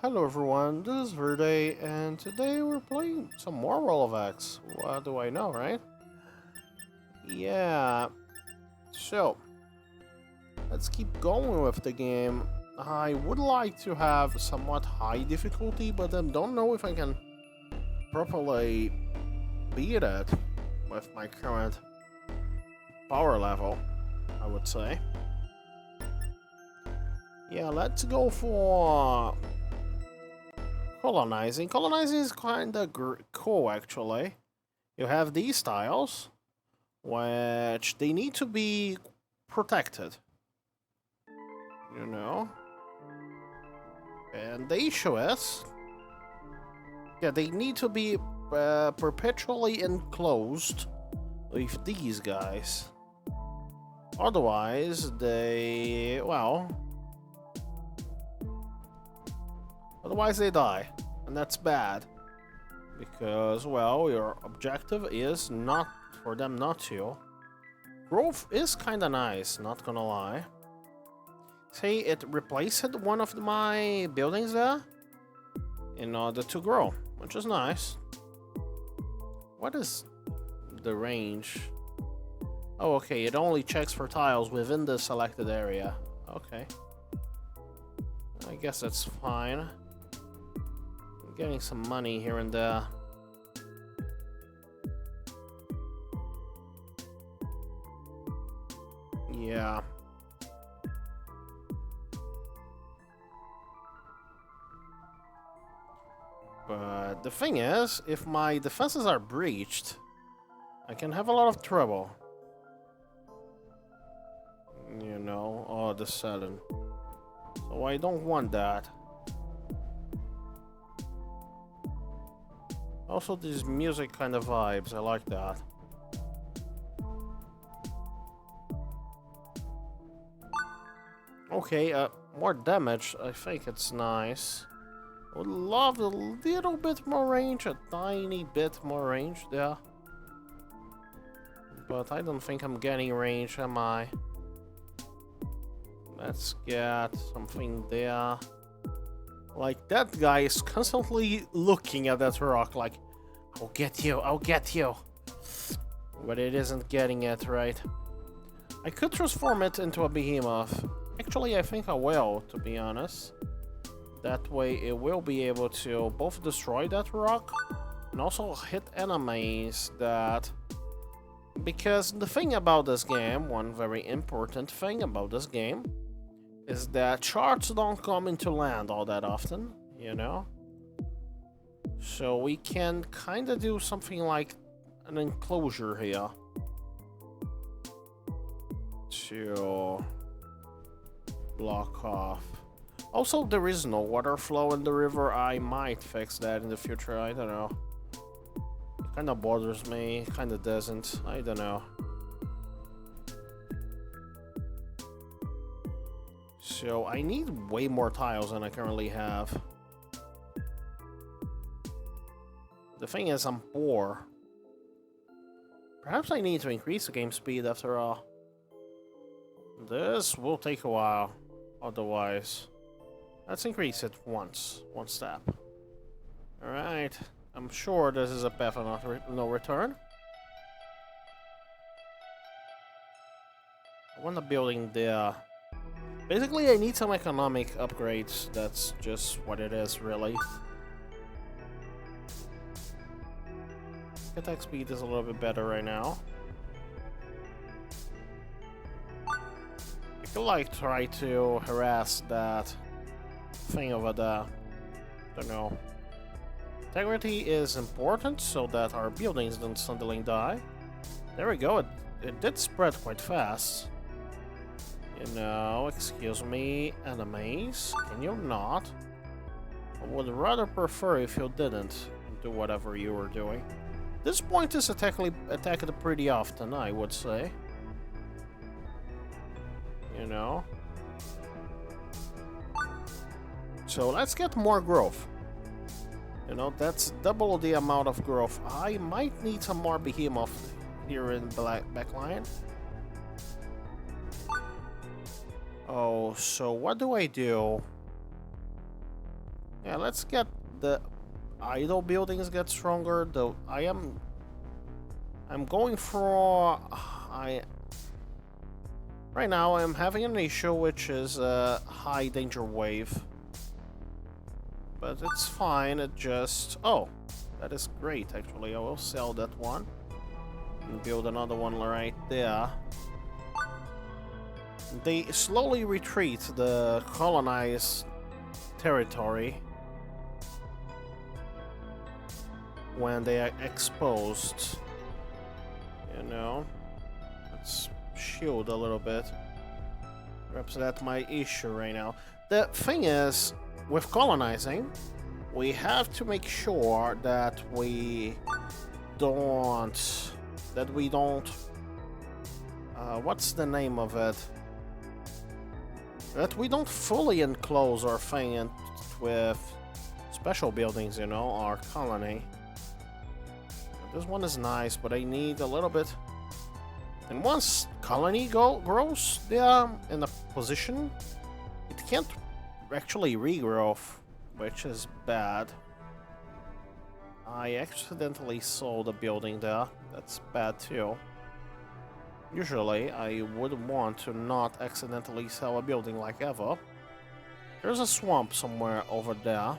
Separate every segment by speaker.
Speaker 1: Hello everyone, this is Verde, and today we're playing some more Role of Hex. What do I know, right? Yeah, so let's keep going with the game. I would like to have somewhat high difficulty, but I don't know if I can properly beat it with my current power level, I would say. Yeah, let's go for colonizing. Colonizing is kinda cool, actually. You have these tiles, which they need to be protected. You know? And the issue is, yeah, they need to be perpetually enclosed with these guys. Otherwise, otherwise they die. And that's bad. Because, well, your objective is not for them not to. Growth is kinda nice, not gonna lie. See, it replaced one of my buildings there in order to grow, which is nice. What is the range? Oh, okay, it only checks for tiles within the selected area. Okay. I guess that's fine. I'm getting some money here and there. Yeah. But the thing is, if my defenses are breached, I can have a lot of trouble. You know, oh, the selling. So I don't want that. Also, these music kind of vibes, I like that. Okay, more damage, I think it's nice. I would love a little bit more range, a tiny bit more range there. But I don't think I'm getting range, am I? Let's get something there. Like, that guy is constantly looking at that rock like, I'll get you, I'll get you. But it isn't getting it, right? I could transform it into a behemoth. Actually, I think I will, to be honest. That way it will be able to both destroy that rock and also hit enemies that... Because the thing about this game, one very important thing about this game, is that shards don't come into land all that often, you know? So we can kinda do something like an enclosure here. To block off. Also, there is no water flow in the river. I might fix that in the future, I don't know. It kinda bothers me, kinda doesn't, I don't know. So I need way more tiles than I currently have. The thing is, I'm poor. Perhaps I need to increase the game speed after all. This will take a while, otherwise. Let's increase it one step. Alright, I'm sure this is a path of no return. I want a building there. Basically, I need some economic upgrades. That's just what it is, really. Attack speed is a little bit better right now. I could like try to harass that thing over there. Don't know. Integrity is important so that our buildings don't suddenly die. There we go. It did spread quite fast. You know, excuse me, enemies. Can you not? I would rather prefer if you didn't do whatever you were doing. This point is attacked pretty often, I would say. You know? So let's get more growth. You know, that's double the amount of growth. I might need some more behemoth here in backline. Oh, so what do I do? Yeah, let's get the idle buildings get stronger. Though I'm going for right now I'm having an issue which is a high danger wave. But it's fine, it just that is great actually. I will sell that one and build another one right there. They slowly retreat the colonized territory when they are exposed. You know, let's shield a little bit. Perhaps that's my issue right now. The thing is, with colonizing, we have to make sure that we don't what's the name of it? That we don't fully enclose our thing with special buildings, you know, our colony. This one is nice, but I need a little bit. And once colony grows there in a position, it can't actually regrow, which is bad. I accidentally sold a building there. That's bad too. Usually, I would want to not accidentally sell a building like ever. There's a swamp somewhere over there.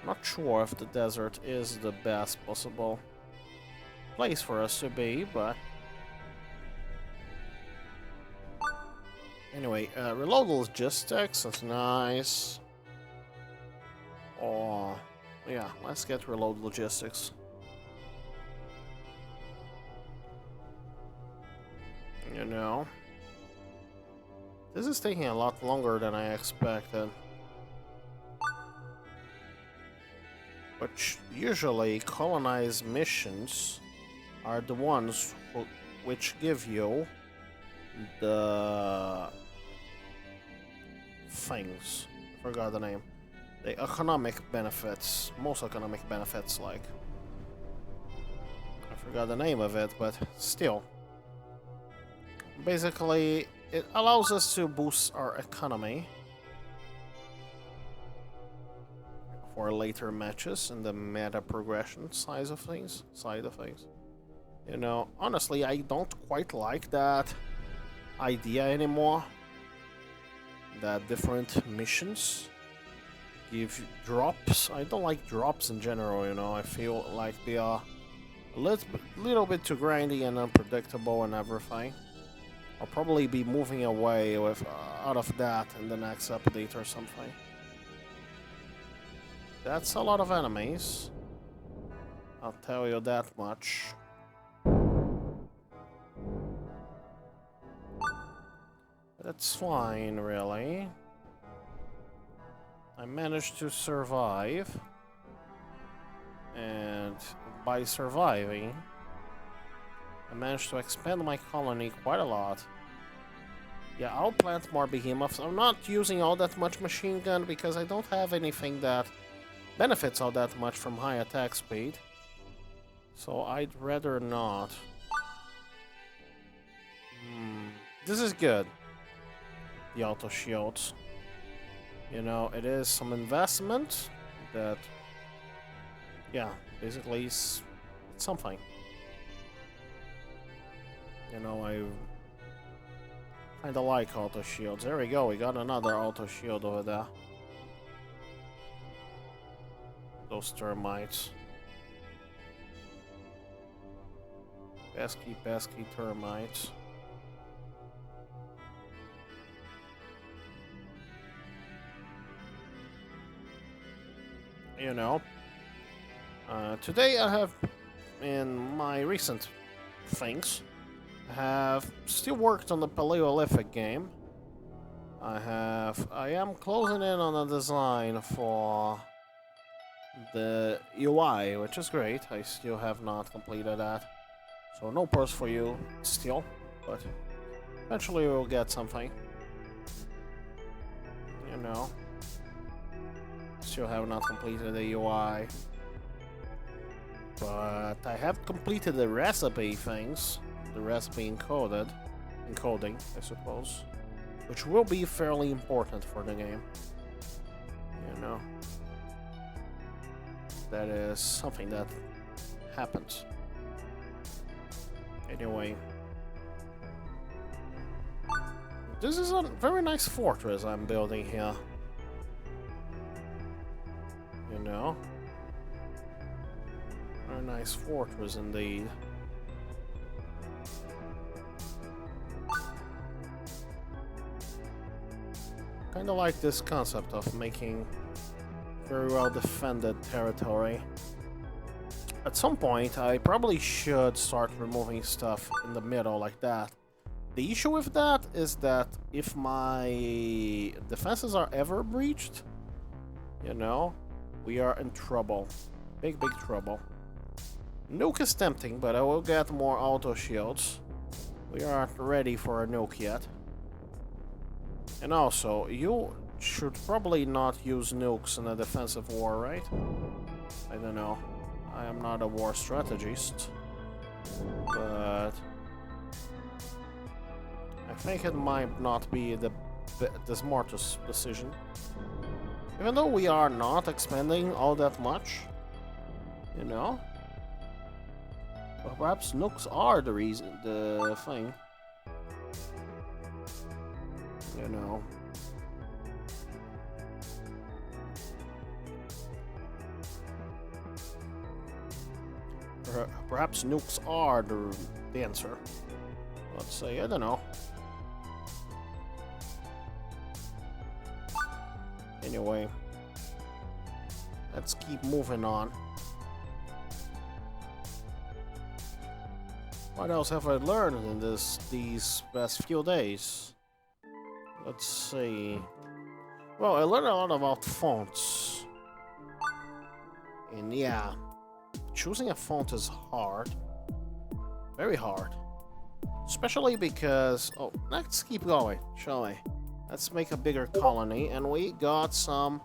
Speaker 1: Not sure if the desert is the best possible place for us to be, but anyway, reload logistics, that's nice. Oh, yeah, let's get reload logistics. You know, this is taking a lot longer than I expected. Which usually colonized missions are the ones which give you the things. I forgot the name. The economic benefits, most economic benefits, like. I forgot the name of it, but still. Basically, it allows us to boost our economy for later matches in the meta progression side of things. You know, honestly, I don't quite like that idea anymore. That different missions give drops. I don't like drops in general, you know. I feel like they are a little bit too grindy and unpredictable and everything. I'll probably be moving away out of that in the next update or something. That's a lot of enemies. I'll tell you that much. That's fine, really. I managed to survive. And by surviving, I managed to expand my colony quite a lot. Yeah, I'll plant more behemoths. I'm not using all that much machine gun because I don't have anything that benefits all that much from high attack speed. So I'd rather not. This is good. The auto shields. You know, it is some investment that, yeah, basically it's something. You know, I kinda like auto shields. There we go, we got another auto shield over there. Those termites. Pesky termites. You know, today I have, in my recent things, have still worked on the Paleolithic game. I am closing in on the design for the UI, which is great. I still have not completed that. So no purse for you still, but eventually we'll get something. You know. Still have not completed the UI. But I have completed the recipe things. The recipe encoding, I suppose. Which will be fairly important for the game. You know. that is something that happens. Anyway. This is a very nice fortress I'm building here. You know? Very nice fortress indeed. Kinda like this concept of making very well defended territory. At some point, I probably should start removing stuff in the middle like that. The issue with that is that if my defenses are ever breached, you know, we are in trouble. Big, big trouble. Nuke is tempting, but I will get more auto shields. We aren't ready for a nuke yet. And also, you should probably not use nukes in a defensive war, right? I don't know. I am not a war strategist, but I think it might not be the smartest decision. Even though we are not expanding all that much, you know? But perhaps nukes are the reason, the thing. You know. Perhaps nukes are the answer. Let's say, I don't know. Anyway, let's keep moving on. What else have I learned in these past few days? Let's see. Well, I learned a lot about fonts. And yeah, choosing a font is hard. Very hard. Especially because... Oh, let's keep going, shall we? Let's make a bigger colony, and we got some...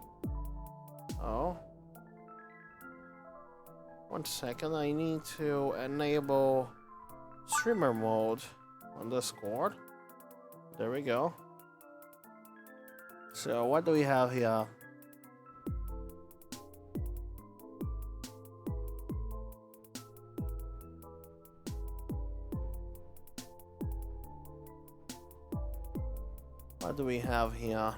Speaker 1: Oh. 1 second, I need to enable streamer mode on Discord. There we go. So, what do we have here? What do we have here?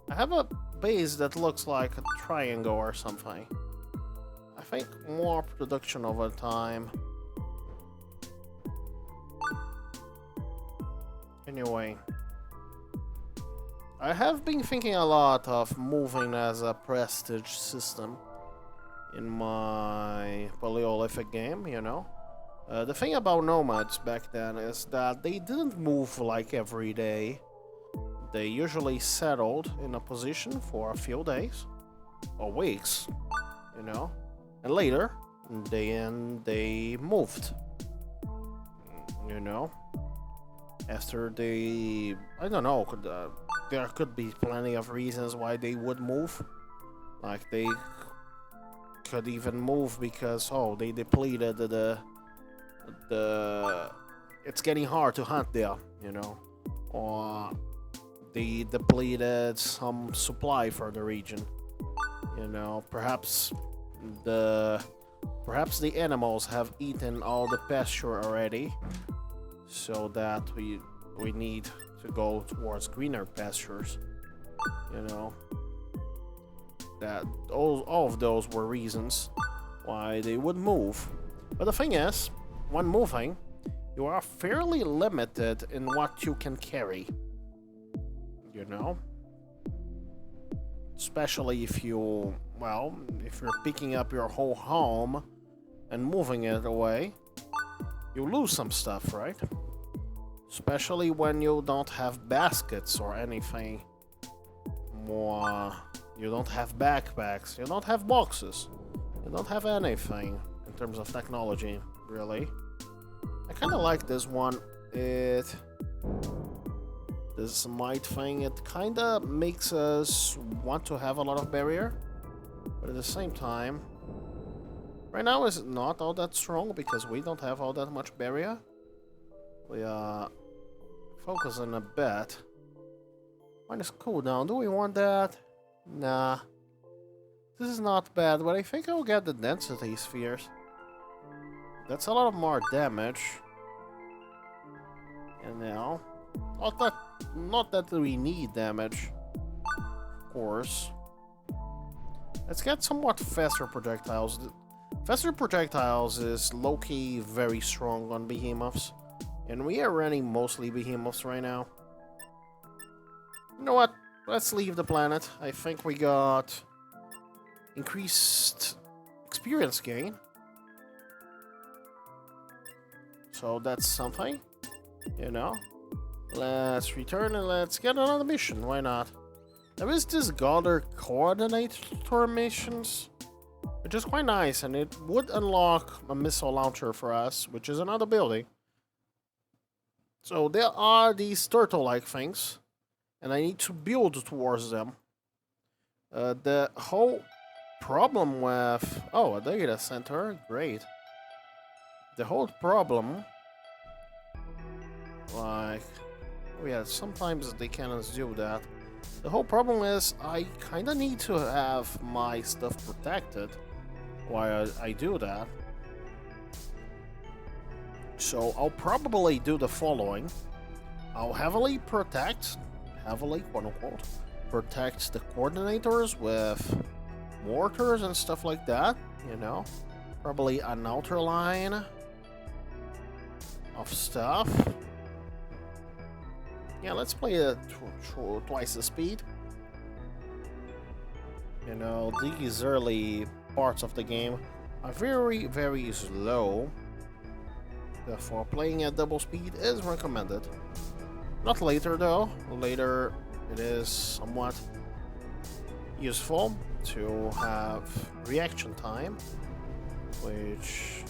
Speaker 1: I have a base that looks like a triangle or something. I think more production over time. Anyway. I have been thinking a lot of moving as a prestige system in my Paleolithic game, you know? The thing about nomads back then is that they didn't move like every day. They usually settled in a position for a few days or weeks, you know, and later they moved, you know, after they, I don't know, there could be plenty of reasons why they would move. Like they could even move because, oh, they depleted the it's getting hard to hunt there, you know, or they depleted some supply for the region, you know. Perhaps the animals have eaten all the pasture already, so that we need to go towards greener pastures, you know. That all of those were reasons why they would move. But the thing is, when moving, you are fairly limited in what you can carry, you know. Especially if you, well, if you're picking up your whole home and moving it away, you lose some stuff, right? Especially when you don't have baskets or anything more. You don't have backpacks, you don't have boxes, you don't have anything in terms of technology, really. I kind of like this one. This might thing, it kind of makes us want to have a lot of barrier, but at the same time, right now is not all that strong because we don't have all that much barrier. We are focusing a bit. Minus cooldown, do we want that? Nah. This is not bad, but I think I'll get the density spheres. That's a lot of more damage. And now, not that we need damage, of course. Let's get somewhat faster projectiles. Faster projectiles is low-key very strong on behemoths, and we are running mostly behemoths right now. You know what? Let's leave the planet. I think we got increased experience gain. So that's something, you know. Let's return and let's get another mission. Why not? There is this Gather Coordinator missions, which is quite nice, and it would unlock a missile launcher for us, which is another building. So there are these turtle-like things, and I need to build towards them. The whole problem with... Oh, a data center. Great. The whole problem... Like... Oh yeah, sometimes they cannot do that. The whole problem is I kinda need to have my stuff protected while I do that. So I'll probably do the following. I'll heavily quote unquote, protect the coordinators with mortars and stuff like that, you know. Probably an outer line of stuff. Yeah, let's play it twice the speed. You know, these early parts of the game are very, very slow. Therefore, playing at double speed is recommended. Not later, though. Later, it is somewhat useful to have reaction time, which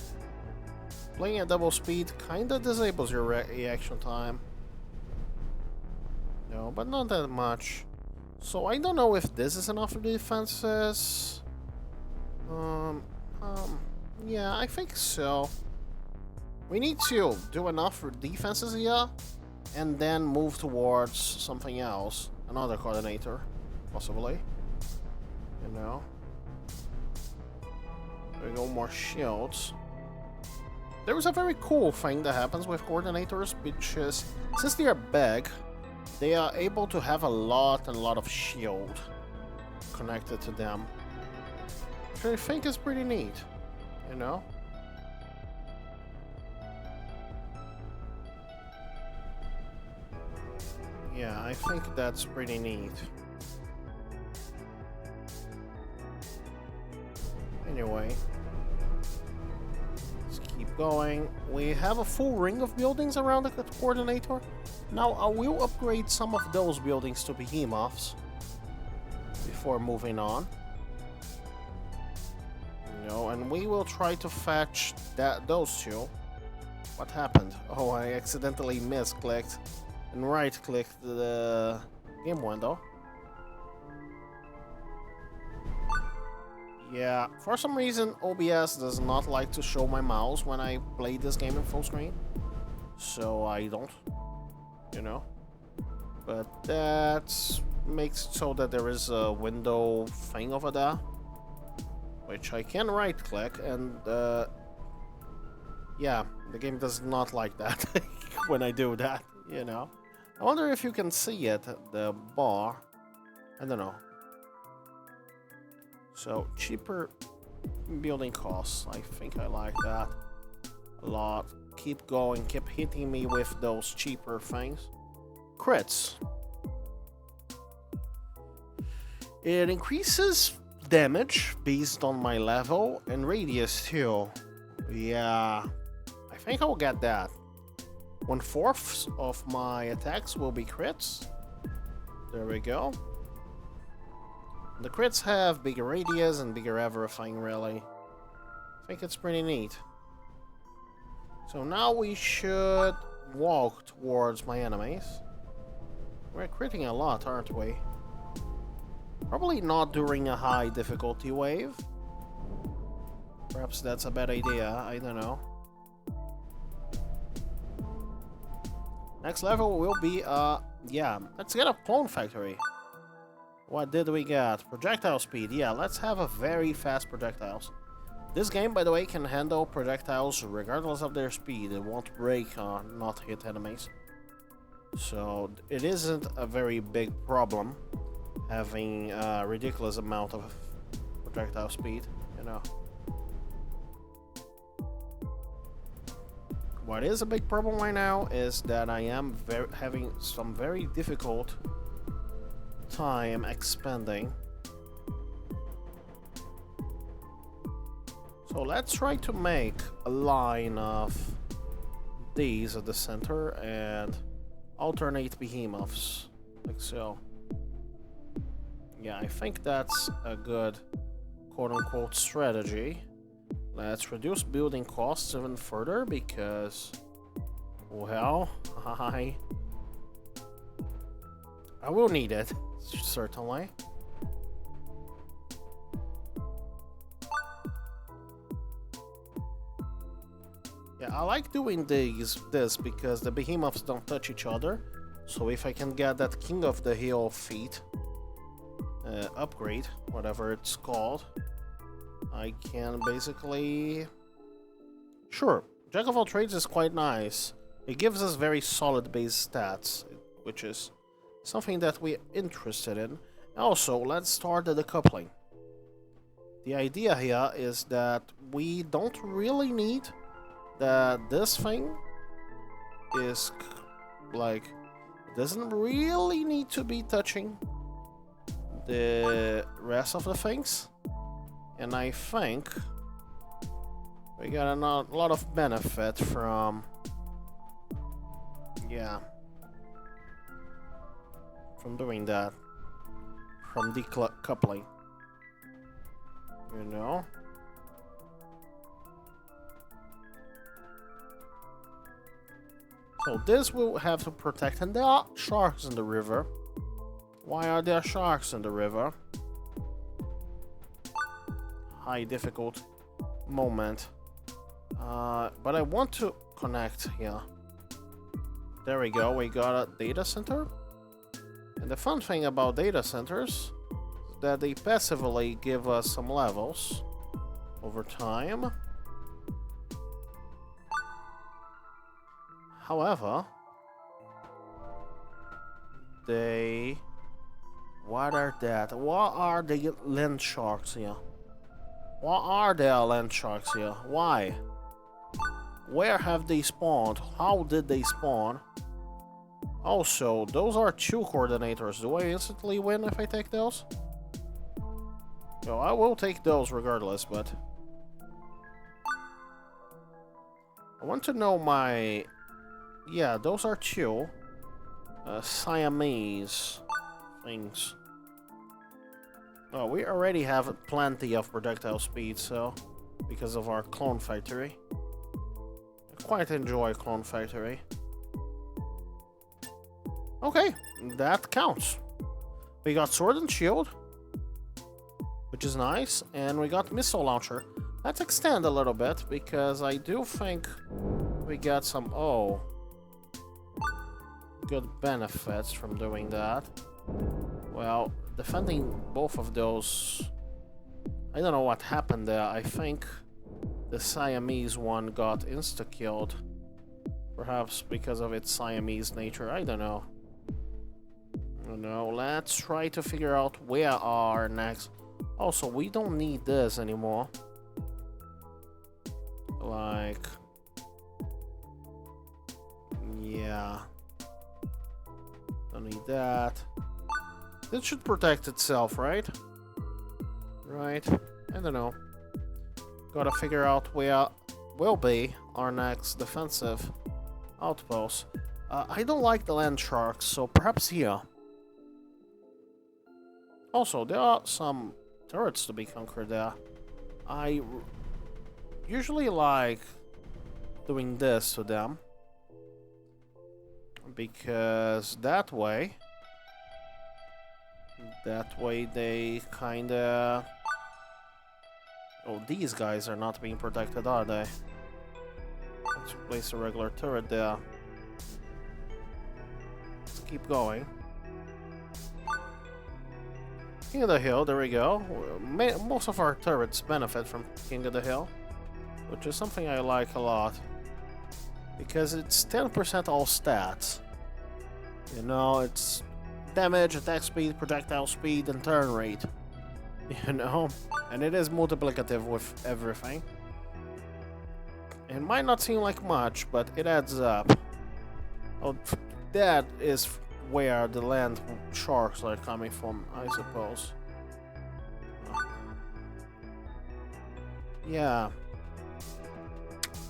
Speaker 1: playing at double speed kinda disables your reaction time. No, but not that much. So I don't know if this is enough defenses. Yeah, I think so. We need to do enough for defenses here, and then move towards something else. Another coordinator, possibly. You know. There we go, more shields. There is a very cool thing that happens with coordinators, which is, since they are big, they are able to have a lot of shield connected to them. Which I think is pretty neat, you know? Yeah, I think that's pretty neat. Anyway, let's keep going. We have a full ring of buildings around the coordinator. Now I will upgrade some of those buildings to behemoths before moving on. You know, and we will try to fetch those two. What happened? Oh, I accidentally misclicked and right-clicked the game window. Yeah, for some reason OBS does not like to show my mouse when I play this game in full screen. So I don't, you know. But that makes it so that there is a window thing over there, which I can right-click, and yeah, the game does not like that when I do that, you know. I wonder if you can see it, the bar. I don't know. So, cheaper building costs. I think I like that a lot. Keep going, keep hitting me with those cheaper things. Crits. It increases damage based on my level and radius too. Yeah, I think I'll get that. 1/4 of my attacks will be crits. There we go. The crits have bigger radius and bigger everything, really. I think it's pretty neat. So now we should walk towards my enemies. We're critting a lot, aren't we? Probably not during a high difficulty wave. Perhaps that's a bad idea, I don't know. Next level will be, yeah, let's get a clone factory. What did we get? Projectile speed. Yeah, let's have a very fast projectiles. This game, by the way, can handle projectiles regardless of their speed. It won't break or not hit enemies. So it isn't a very big problem having a ridiculous amount of projectile speed, you know. What is a big problem right now is that I am having some very difficult time expanding. So let's try to make a line of these at the center and alternate behemoths, like so. Yeah, I think that's a good quote-unquote strategy. Let's reduce building costs even further because, well, I will need it, certainly. Yeah, I like doing this because the behemoths don't touch each other. So if I can get that King of the Hill feat upgrade, whatever it's called, I can basically... Sure, Jack of all trades is quite nice. It gives us very solid base stats, which is something that we're interested in. Also, let's start the decoupling. The idea here is that we don't really need that this thing is like... doesn't really need to be touching the rest of the things. And I think we got a lot of benefit from, yeah, from doing that, from decoupling, you know? So this will have to protect, and there are sharks in the river. Why are there sharks in the river? High difficult moment. But I want to connect here. There we go, we got a data center. And the fun thing about data centers is that they passively give us some levels over time. However, they... What are that? What are the land sharks here? What are there land sharks here? Why? Where have they spawned? How did they spawn? Also, those are 2 coordinators. Do I instantly win if I take those? No, I will take those regardless, but... I want to know my... Yeah, those are 2 Siamese things. Oh, we already have plenty of projectile speed, so... because of our clone factory. I quite enjoy clone factory. Okay, that counts. We got sword and shield, which is nice, and we got missile launcher. Let's extend a little bit, because I do think we got some, good benefits from doing that. Well, defending both of those, I don't know what happened there. I think the Siamese one got insta-killed. Perhaps because of its Siamese nature, I don't know. No, let's try to figure out where our next... Also, we don't need this anymore. Like... yeah. Don't need that. This should protect itself, right? Right? I don't know. Gotta figure out where will be our next defensive outpost. I don't like the land sharks, so perhaps here. Also, there are some turrets to be conquered there. I usually like doing this to them, because that way they kinda... Oh, these guys are not being protected, are they? Let's place a regular turret there. Let's keep going. King of the Hill, there we go. Most of our turrets benefit from King of the Hill, which is something I like a lot. Because it's 10% all stats. You know, it's damage, attack speed, projectile speed, and turn rate. You know? And it is multiplicative with everything. It might not seem like much, but it adds up. Oh, that is where the land sharks are coming from, I suppose. Yeah.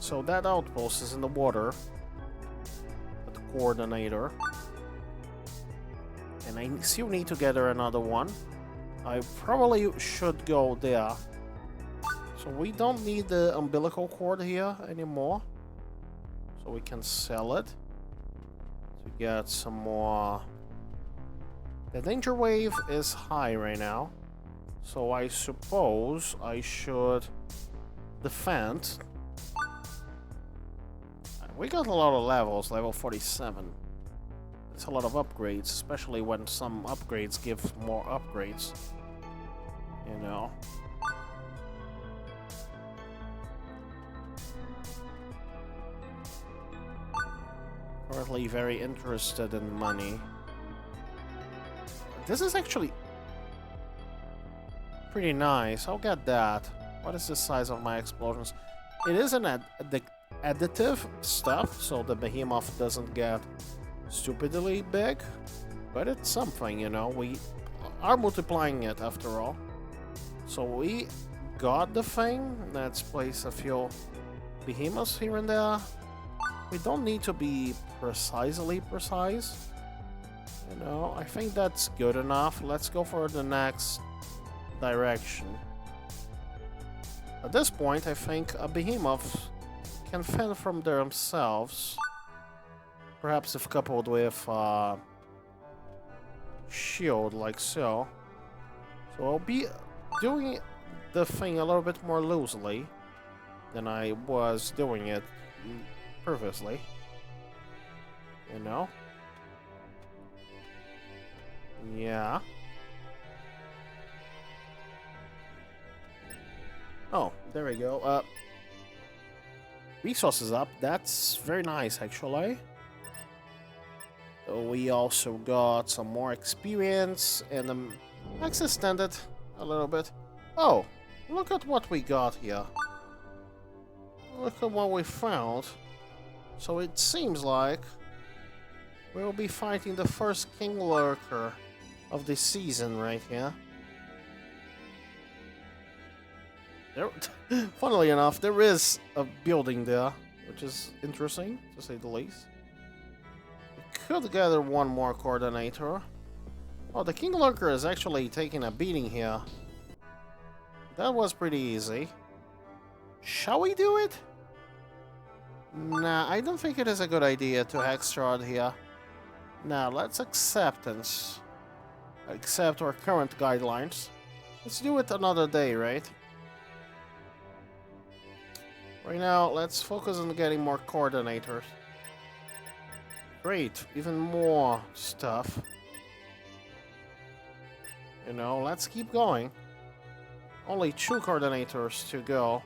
Speaker 1: So that outpost is in the water. At the coordinator. And I still need to gather another one. I probably should go there. So we don't need the umbilical cord here anymore. So we can sell it to get some more. The danger wave is high right now. So I suppose I should defend. We got a lot of levels, level 47. It's a lot of upgrades, especially when some upgrades give more upgrades. You know. Currently very interested in money. This is actually pretty nice. I'll get that. What is the size of my explosions? It is an additive stuff, so the behemoth doesn't get stupidly big, but it's something, you know. We are multiplying it after all. So we got the thing. Let's place a few behemoths here and there. We don't need to be precisely precise. You know, I think that's good enough. Let's go for the next direction. At this point, I think a behemoth can fend from themselves. Perhaps if coupled with shield, like so. So I'll be doing the thing a little bit more loosely than I was doing it previously. You know? Yeah. Oh, there we go. Resources up. That's very nice, actually. We also got some more experience and max extended a little bit. Oh, look at what we got here. Look at what we found. So it seems like we'll be fighting the first King Lurker of the season right here. There, funnily enough, there is a building there, which is interesting, to say the least. We could gather one more coordinator. Oh, the King Lurker is actually taking a beating here. That was pretty easy. Shall we do it? Nah, I don't think it is a good idea to hex shard here. Now, let's accept our current guidelines. Let's do it another day, right? Right now, let's focus on getting more coordinators. Great, even more stuff. You know, let's keep going. Only 2 coordinators to go.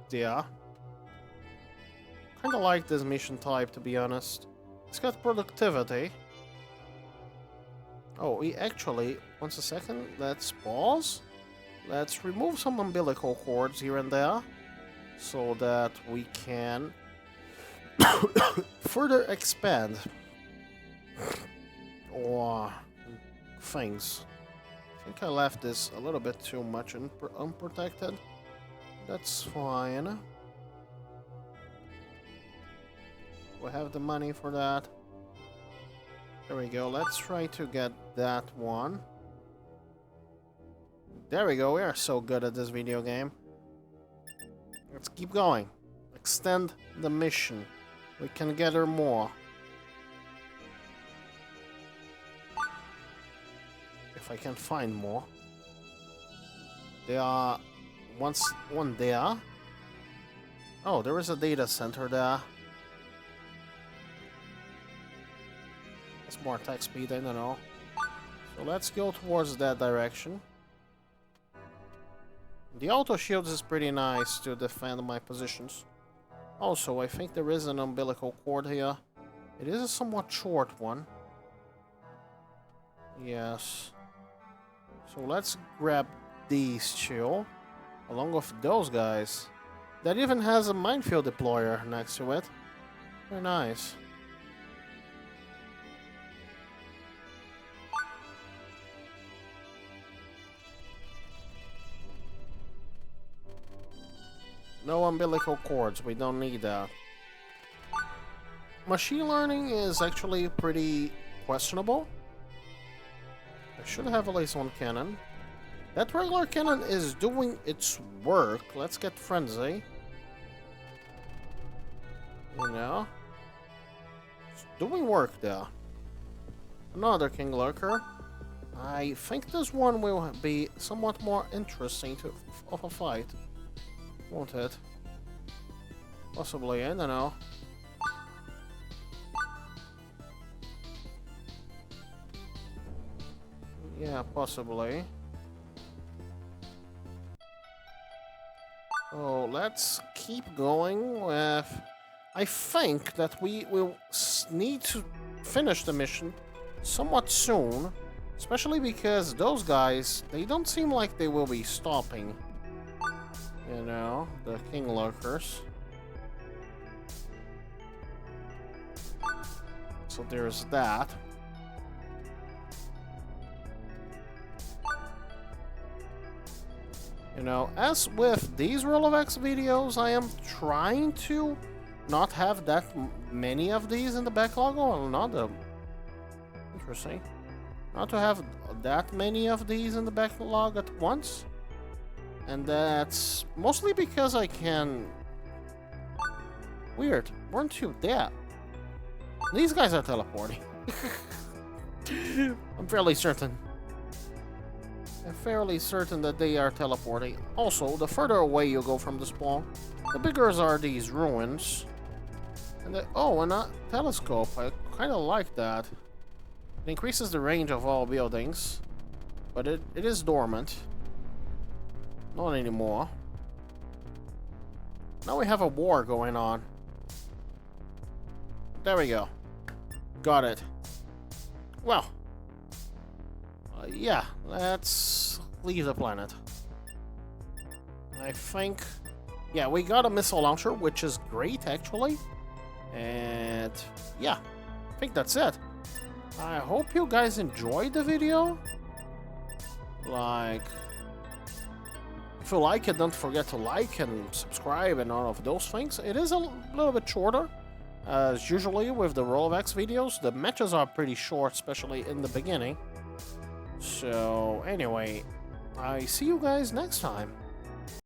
Speaker 1: Yeah. Kinda like this mission type, to be honest. It's got productivity. Oh, we actually... Once a second, let's pause. Let's remove some umbilical cords here and there, so that we can further expand or things. I think I left this a little bit too much unprotected. That's fine. We have the money for that. There we go. Let's try to get that one. There we go. We are so good at this video game. Let's keep going. Extend the mission. We can gather more. If I can find more. There are one there. Oh, there is a data center there. Let's more attack speed, I don't know. So let's go towards that direction. The auto shields is pretty nice to defend my positions. Also, I think there is an umbilical cord here. It is a somewhat short one. Yes. So let's grab these two, along with those guys. That even has a minefield deployer next to it. Very nice. No umbilical cords, we don't need that. Machine learning is actually pretty questionable. I should have at least one cannon. That regular cannon is doing its work. Let's get Frenzy. You know? It's doing work there. Another King Lurker. I think this one will be somewhat more interesting of a fight. Won't it? Possibly, I don't know. Yeah, possibly. So let's keep going with... I think that we will need to finish the mission somewhat soon. Especially because those guys, they don't seem like they will be stopping. You know, the King Lurkers. So there's that. You know, as with these Role of Hex videos, I am trying to not have that many of these in the backlog. Oh, not the... Interesting. Not to have that many of these in the backlog at once. And that's mostly because I can... Weird. Weren't you there? These guys are teleporting. I'm fairly certain. I'm fairly certain that they are teleporting. Also, the further away you go from the spawn, the bigger are these ruins. And oh, and a telescope. I kind of like that. It increases the range of all buildings. But it is dormant. Not anymore. Now we have a war going on. There we go. Got it. Well. Yeah, let's leave the planet. I think... Yeah, we got a missile launcher, which is great, actually. And... yeah, I think that's it. I hope you guys enjoyed the video. Like... If you like it, don't forget to like and subscribe and all of those things. It is a little bit shorter. As usually with the Role of Hex videos, the matches are pretty short, especially in the beginning. So, anyway, I see you guys next time.